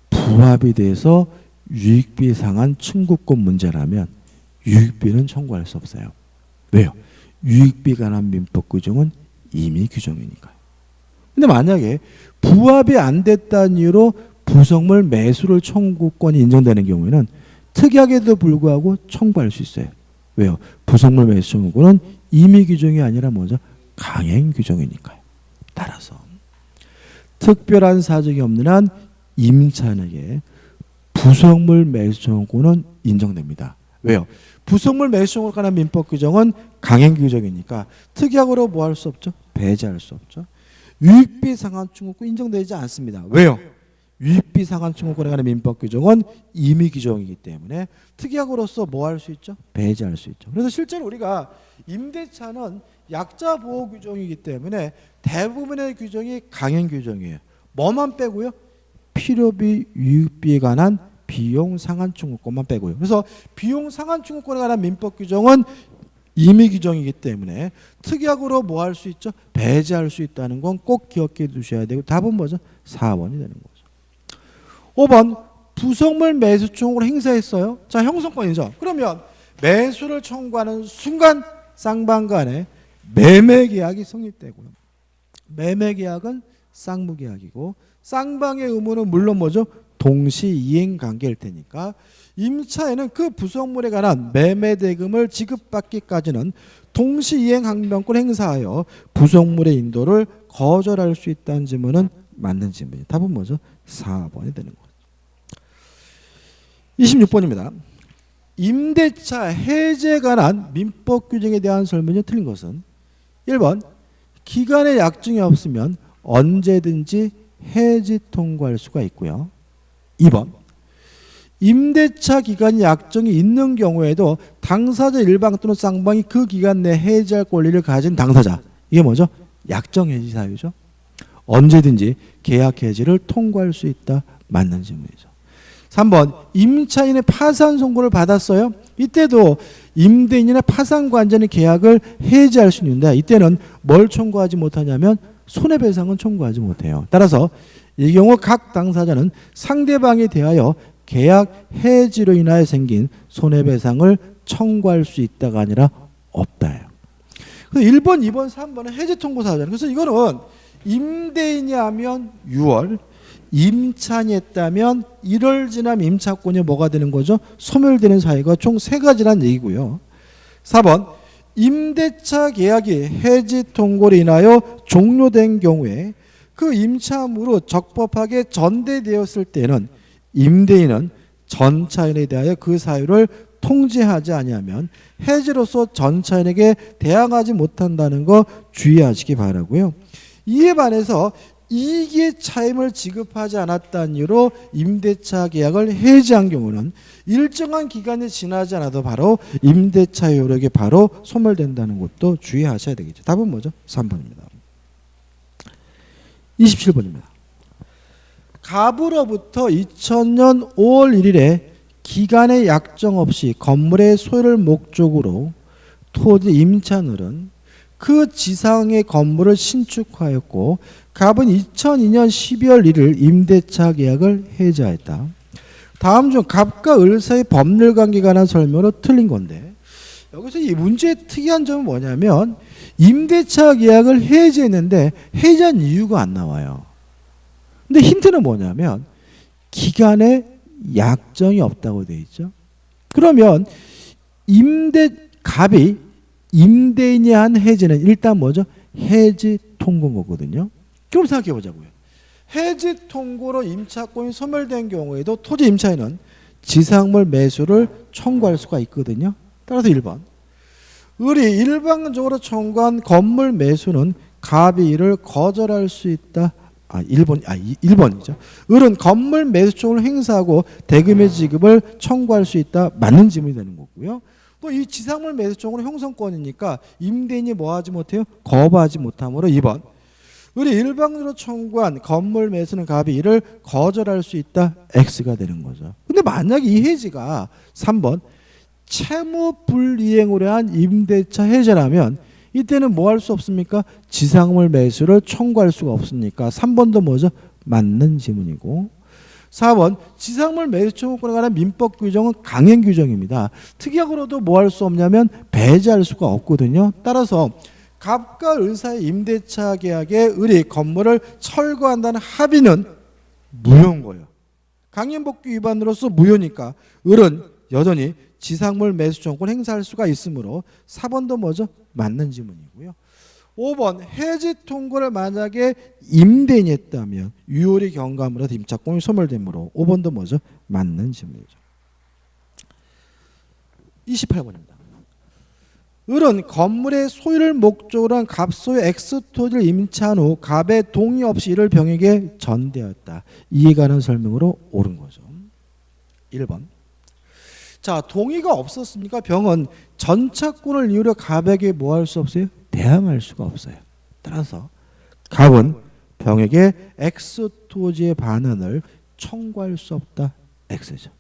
부합이 돼서 유익비 상환 청구권 문제라면 유익비는 청구할 수 없어요. 왜요? 유익비 관한 민법 규정은 이미 규정이니까요. 근데 만약에 부합이 안 됐다는 이유로 부속물 매수를 청구권이 인정되는 경우에는 특이하게도 불구하고 청구할 수 있어요. 왜요? 부속물 매수 청구권은 임의 규정이 아니라 뭐죠? 강행 규정이니까요. 따라서 특별한 사정이 없는 한 임차인에게 부속물 매수 청구권은 인정됩니다. 왜요? 부속물 매수 청구에 관한 민법 규정은 강행 규정이니까 특약으로 뭐 할 수 없죠? 배제할 수 없죠. 유익비 상환 청구권 인정되지 않습니다. 왜요? 유익비 상환 청구권에 관한 민법 규정은 임의 규정이기 때문에 특약으로서 뭐 할 수 있죠? 배제할 수 있죠. 그래서 실제로 우리가 임대차는 약자 보호 규정이기 때문에 대부분의 규정이 강행 규정이에요. 뭐만 빼고요? 필요비 유익비에 관한 비용 상환 청구권만 빼고요. 그래서 비용 상환 청구권에 관한 민법 규정은 임의 규정이기 때문에 특약으로 뭐 할 수 있죠? 배제할 수 있다는 건 꼭 기억해 두셔야 되고 답은 뭐죠? 4번이 되는 거죠. 5번 부속물 매수 청구를 행사했어요. 자, 형성권이죠. 그러면 매수를 청구하는 순간 쌍방 간에 매매 계약이 성립되고요. 매매 계약은 쌍무 계약이고 쌍방의 의무는 물론 뭐죠? 동시 이행 관계일 테니까 임차인은 그 부속물에 관한 매매 대금을 지급받기까지는 동시 이행 항변권 행사하여 부속물의 인도를 거절할 수 있다는 질문은 맞는 질문이에요. 답은 뭐죠? 4번이 되는 거죠. 26번입니다. 임대차 해제에 관한 민법 규정에 대한 설명이 틀린 것은 1번 기간의 약정이 없으면 언제든지 해지 통고할 수가 있고요. 2번 임대차 기간 약정이 있는 경우에도 당사자 일방 또는 쌍방이 그 기간 내에 해지할 권리를 가진 당사자, 이게 뭐죠? 약정 해지 사유죠. 언제든지 계약 해지를 통고할 수 있다. 맞는 질문이죠. 3번 임차인의 파산 선고를 받았어요. 이때도 임대인이나 파산관전의 계약을 해지할 수 있는데 이때는 뭘 청구하지 못하냐면 손해배상은 청구하지 못해요. 따라서 이 경우 각 당사자는 상대방에 대하여 계약 해지로 인하여 생긴 손해배상을 청구할 수 있다가 아니라 없다예요. 그래서 1번, 2번, 3번은 해지 통고 사유잖아요. 그래서 이거는 임대인이 하면 6월, 임차인이 했다면 1월 지나면 임차권이 뭐가 되는 거죠? 소멸되는 사유가 총 3가지란 얘기고요. 4번 임대차 계약이 해지 통고로 인하여 종료된 경우에 그 임차물로 적법하게 전대되었을 때는 임대인은 전차인에 대하여 그 사유를 통지하지 아니하면 해지로서 전차인에게 대항하지 못한다는 거 주의하시기 바라고요. 이에 반해서 이익의 차임을 지급하지 않았다는 이유로 임대차 계약을 해지한 경우는 일정한 기간이 지나지 않아도 바로 임대차 효력이 바로 소멸된다는 것도 주의하셔야 되겠죠. 답은 뭐죠? 3번입니다. 27번입니다. 갑으로부터 2000년 5월 1일에 기간의 약정 없이 건물의 소유를 목적으로 토지 임차인은 그 지상의 건물을 신축하였고 갑은 2002년 12월 1일 임대차 계약을 해지하였다. 다음 중 갑과 을 사이 법률관계에 관한 설명으로 틀린 건데 여기서 이 문제의 특이한 점은 뭐냐면 임대차 계약을 해지했는데 해지한 이유가 안 나와요. 근데 힌트는 뭐냐면 기간에 약정이 없다고 되어 있죠. 그러면 갑이 임대인이 한 해지는 일단 뭐죠? 해지 통고인 거거든요. 그럼 생각해 보자고요. 해지 통고로 임차권이 소멸된 경우에도 토지 임차인은 지상물 매수를 청구할 수가 있거든요. 따라서 1번. 을이 일방적으로 청구한 건물 매수는 갑이 이를 거절할 수 있다. 1번이죠. 을은 건물 매수청을 행사하고 대금의 지급을 청구할 수 있다. 맞는 질문이 되는 거고요. 또 이 지상물 매수청으로 형성권이니까 임대인이 뭐 하지 못해요? 거부하지 못하므로 2번. 을이 일방적으로 청구한 건물 매수는 갑이 이를 거절할 수 있다. X가 되는 거죠. 근데 만약에 이 해지가 3번 채무 불이행으로 한 임대차 해지라면 이때는 뭐 할 수 없습니까? 지상물 매수를 청구할 수가 없으니까 3번도 뭐죠? 맞는 지문이고 4번 지상물 매수 청구권에 관한 민법 규정은 강행 규정입니다. 특약으로도 뭐 할 수 없냐면 배제할 수가 없거든요. 따라서 갑과 을 사이 임대차 계약에 을이 건물을 철거한다는 합의는 무효인 거예요. 강행법규 위반으로서 무효니까 을은 여전히 지상물 매수 청구권 행사할 수가 있으므로 4번도 뭐죠? 맞는 지문이고요. 5번 해지 통고를 만약에 임대인이 했다면 유효리 경감으로 임차권이 소멸되므로 5번도 뭐죠? 맞는 지문이죠. 28번입니다. 을은 건물의 소유를 목적으로 한 갑소의 X토지를 임차한 후 갑의 동의 없이 이를 병에게 전대하였다. 이에 관한 설명으로 옳은 거죠. 1번. 자, 동의가 없었으니까 병은 전차권을 이유로 갑에게 뭐 할 수 없어요? 대항할 수가 없어요. 따라서 갑은 병에게 X토지의 반환을 청구할 수 없다. X죠.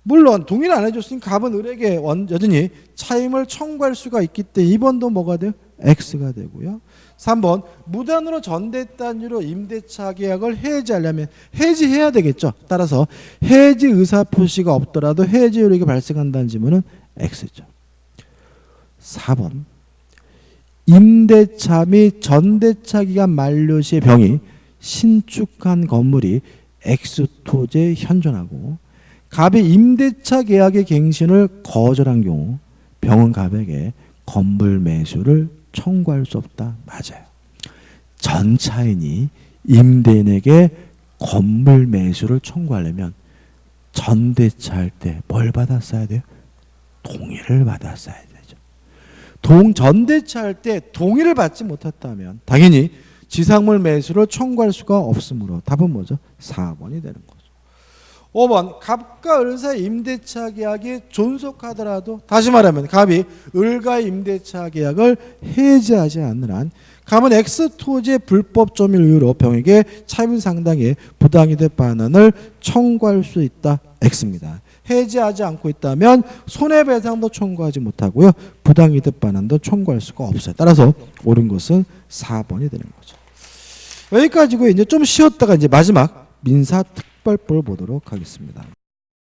물론 동의를 안 해줬으니 갑은 을에게 여전히 차임을 청구할 수가 있기 때문에 2번도 뭐가 돼요? X가 되고요. 3번 무단으로 전대했다는 이유로 임대차 계약을 해지하려면 해지해야 되겠죠. 따라서 해지 의사표시가 없더라도 해지 효력이 발생한다는 지문은 X죠. 4번 임대차 및 전대차 기간 만료 시의 병이 신축한 건물이 X토지에 현존하고 갑이 임대차 계약의 갱신을 거절한 경우 병은 갑에게 건물 매수를 청구할 수 없다. 맞아요. 전차인이 임대인에게 건물 매수를 청구하려면 전대차 할 때 뭘 받았어야 돼요? 동의를 받았어야 되죠. 전대차 할 때 동의를 받지 못했다면 당연히 지상물 매수를 청구할 수가 없으므로 답은 뭐죠? 4번이 되는 거죠. 5번 갑과 을 사이 임대차 계약이 존속하더라도 다시 말하면 갑이 을과의 임대차 계약을 해지하지 않는 한 갑은 X토지의 불법 점유를 이유로 병에게 차임 상당의 부당이득 반환을 청구할 수 있다. X입니다. 해지하지 않고 있다면 손해배상도 청구하지 못하고요. 부당이득 반환도 청구할 수가 없어요. 따라서 옳은 것은 4번이 되는 거죠. 여기까지고 이제 좀 쉬었다가 이제 마지막 민사특별법을 보도록 하겠습니다.